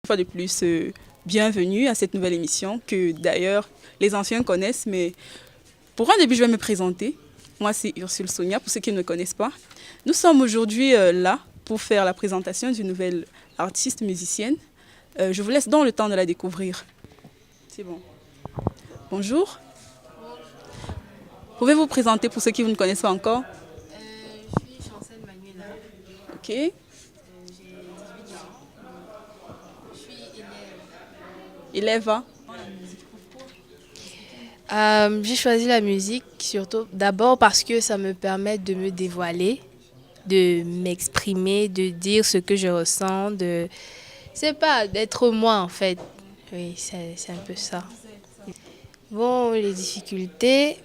fois de plus, bienvenue à cette nouvelle émission que d'ailleurs les anciens connaissent, mais pour un début, je vais me présenter. Moi, c'est Ursule Sonia, pour ceux qui ne me connaissent pas. Nous sommes aujourd'hui là pour faire la présentation d'une nouvelle artiste musicienne. Je vous laisse donc le temps de la découvrir. C'est bon. Bonjour. Pouvez-vous vous présenter pour ceux qui ne vous connaissent pas encore? Je suis Chancel Manuela, Ok. j'ai 18 ans, je suis élève. Élève à? J'ai choisi la musique surtout d'abord parce que ça me permet de me dévoiler, de m'exprimer, de dire ce que je ressens, c'est pas d'être moi en fait. Oui, c'est un peu ça. Bon, les difficultés,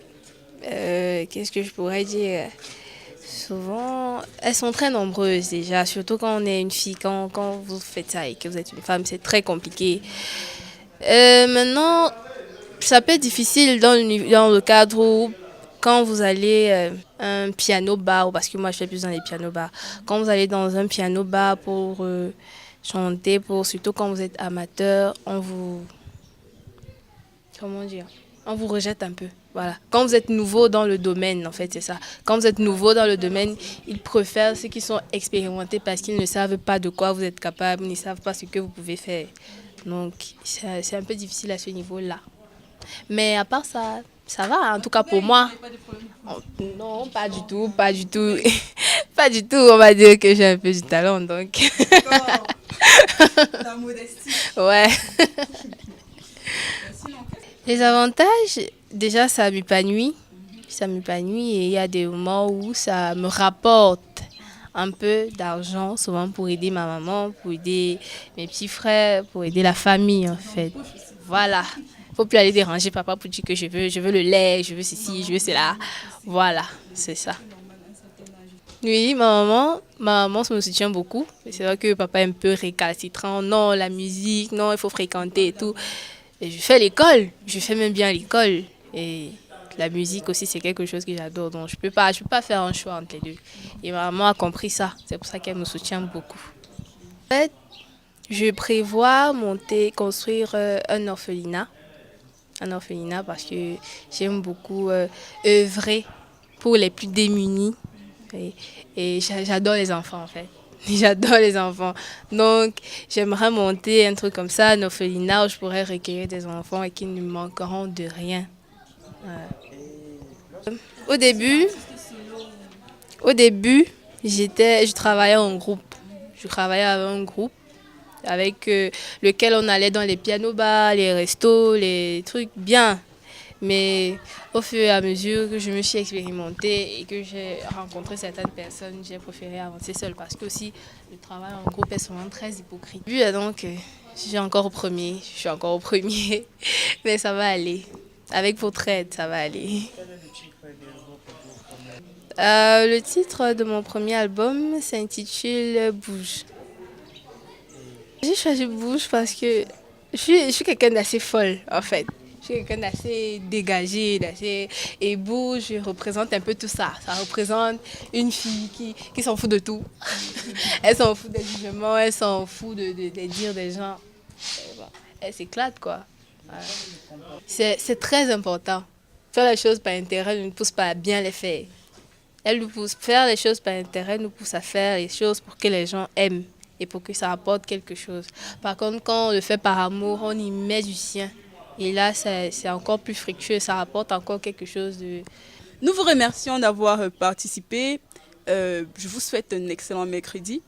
qu'est-ce que je pourrais dire? Souvent, elles sont très nombreuses déjà, surtout quand on est une fille, quand vous faites ça et que vous êtes une femme, c'est très compliqué. Maintenant, ça peut être difficile dans le cadre où, quand vous allez un piano bar, parce que moi je fais plus dans les pianos bars, quand vous allez dans un piano bar pour chanter, surtout quand vous êtes amateur, comment dire, on vous rejette un peu. Voilà. Quand vous êtes nouveau dans le domaine, en fait, c'est ça. Quand vous êtes nouveau dans le domaine, ils préfèrent ceux qui sont expérimentés parce qu'ils ne savent pas de quoi vous êtes capable, ils ne savent pas ce que vous pouvez faire. Donc, c'est un peu difficile à ce niveau-là. Mais à part ça, ça va, en tout cas pour moi. Non, pas du tout, pas du tout. Pas du tout, on va dire que j'ai un peu du talent, donc. La modestie. Ouais. Les avantages, déjà, ça m'épanouit. Ça m'épanouit et il y a des moments où ça me rapporte un peu d'argent, souvent pour aider ma maman, pour aider mes petits frères, pour aider la famille en fait. Voilà. Faut plus aller déranger papa pour dire que je veux le lait, je veux ceci, je veux cela. Voilà, c'est ça. Oui, ma maman me soutient beaucoup. C'est vrai que papa est un peu récalcitrant. Non, la musique, non, il faut fréquenter et tout. Et je fais l'école, je fais même bien l'école. Et la musique aussi, c'est quelque chose que j'adore. Donc, je peux pas faire un choix entre les deux. Et ma maman a compris ça. C'est pour ça qu'elle me soutient beaucoup. En fait, je prévois construire un orphelinat. Un orphelinat parce que j'aime beaucoup œuvrer pour les plus démunis. Et j'adore les enfants, en fait. J'adore les enfants. Donc, j'aimerais monter un truc comme ça, un orphelinat où je pourrais recueillir des enfants et qui ne manqueront de rien. Au début, au début, je travaillais en groupe. Je travaillais avec un groupe avec lequel on allait dans les pianos bars, les restos, les trucs bien. Mais au fur et à mesure que je me suis expérimentée et que j'ai rencontré certaines personnes, j'ai préféré avancer seule parce que aussi le travail en groupe est souvent très hypocrite. Donc, je suis encore au premier, mais ça va aller. Avec votre aide, ça va aller. Le titre de mon premier album s'intitule Bouge. J'ai choisi Bouge parce que je suis quelqu'un d'assez folle en fait. Je suis quelqu'un d'assez dégagé, Et Bouge représente un peu tout ça. Ça représente une fille qui s'en fout de tout. Elle s'en fout des jugements, elle s'en fout des dires des gens. Et bon, elle s'éclate quoi. Voilà. C'est très important. Faire les choses par intérêt ne nous pousse pas à bien les faire. Faire les choses par intérêt nous pousse à faire les choses pour que les gens aiment et pour que ça apporte quelque chose. Par contre, quand on le fait par amour, on y met du sien. Et là, c'est encore plus fructueux, ça rapporte encore quelque chose de... Nous vous remercions d'avoir participé. Je vous souhaite un excellent mercredi,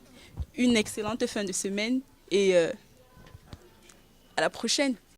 une excellente fin de semaine et à la prochaine.